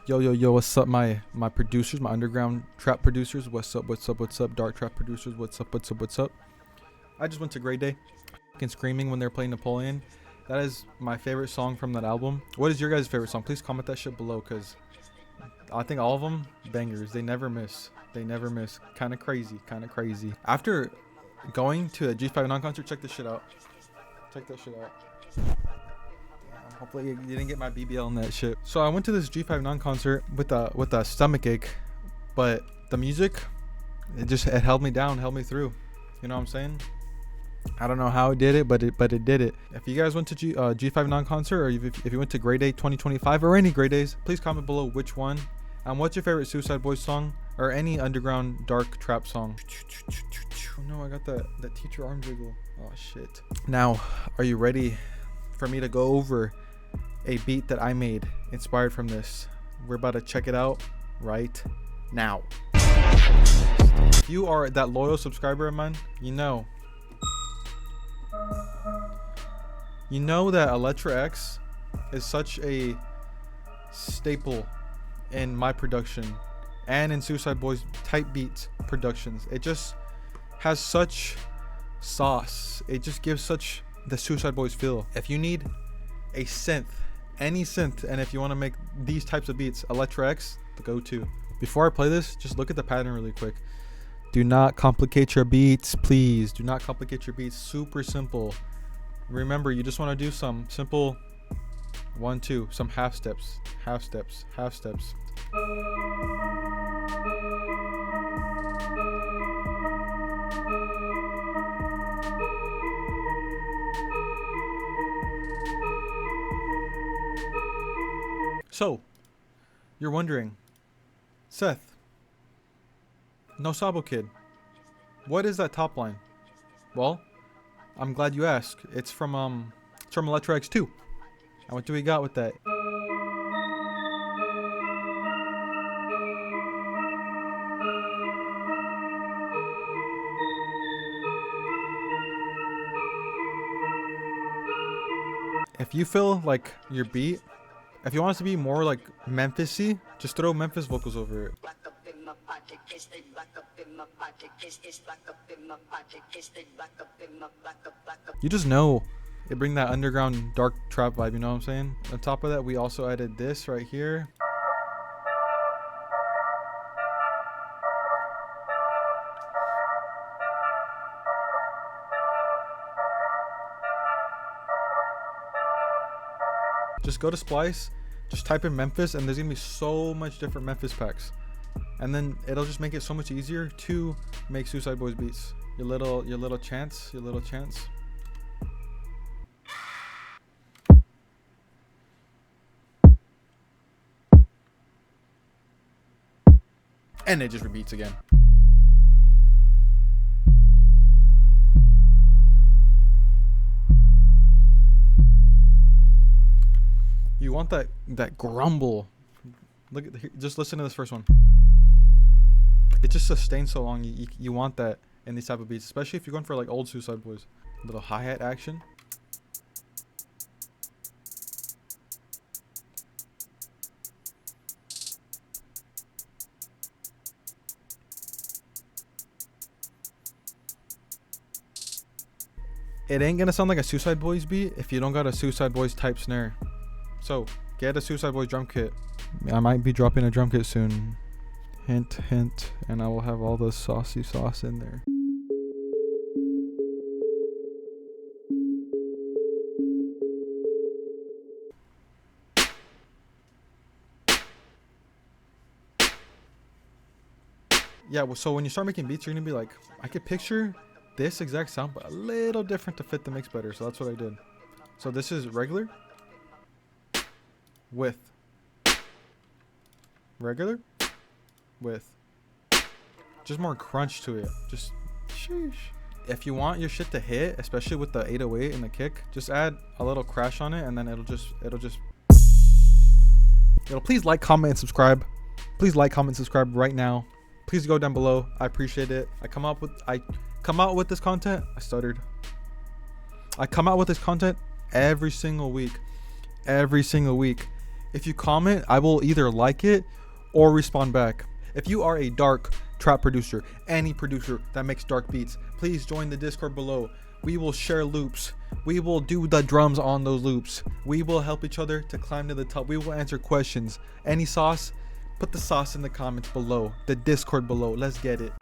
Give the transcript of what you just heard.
Yo, what's up, my producers, my underground trap producers? What's up, dark trap producers? What's up? I just went to Grey Day, fucking screaming when they're playing Napoleon. That is my favorite song from that album. What is your guys' favorite song? Please comment that shit below, cause I think all of them bangers. They never miss. Kind of crazy. After going to a G5 non-concert, check this shit out. Damn, hopefully you didn't get my BBL in that shit. So I went to this G5 non-concert with a stomach ache, but the music, it held me down, held me through. You know what I'm saying? I don't know how it did it, but it did it. If you guys went to G5 non-concert, or if you went to Grey Day 2025 or any Grey Days, please comment below which one. And what's your favorite Suicide Boys song, or any underground dark trap song? Oh no, I got that teacher arm jiggle. Oh shit. Now, are you ready for me to go over a beat that I made inspired from this? We're about to check it out right now. If you are that loyal subscriber of mine, you know that Electra X is such a staple in my production and in Suicide Boys type beats productions. It just has such sauce. It just gives such the Suicide Boys feel. If you need a synth, any synth, and if you want to make these types of beats, Electra X, the go-to. Before I play this, just look at the pattern really quick. Do not complicate your beats, please. Do not complicate your beats. Super simple. Remember, you just want to do some simple 1, 2, some half steps. So, you're wondering, Seth, No Sabo Kid, what is that top line? Well, I'm glad you asked. It's from Electra X 2. And what do we got with that? If you feel like your beat, if you want us to be more like Memphis-y, just throw Memphis vocals over it. You just know it bring that underground dark trap vibe, you know what I'm saying? On top of that, we also added this right here. Just go to Splice, just type in Memphis, and there's gonna be so much different Memphis packs. And then it'll just make it so much easier to make Suicide Boys beats. Your little chance. And it just repeats again. You want that grumble. Look at just listen to this first one. It just sustains so long. You want that in these type of beats, especially if you're going for like old Suicide Boys. Little hi-hat action. It ain't gonna sound like a Suicide Boys beat if you don't got a Suicide Boys type snare. So get a Suicide Boys drum kit. I might be dropping a drum kit soon. Hint, and I will have all the saucy sauce in there. Yeah, well, so when you start making beats, you're gonna be like, I could picture this exact sound, but a little different to fit the mix better. So that's what I did. So this is regular with regular with just more crunch to it. Just sheesh. If you want your shit to hit, especially with the 808 and the kick, just add a little crash on it, and then it'll please like, comment, and subscribe. Please like, comment, subscribe right now. Please go down below. I appreciate it. I come out with this content. I come out with this content every single week. If you comment, I will either like it or respond back. If you are a dark trap producer, any producer that makes dark beats, please join the Discord below. We will share loops. We will do the drums on those loops. We will help each other to climb to the top. We will answer questions. Any sauce? Put the sauce in the comments below. The Discord below. Let's get it.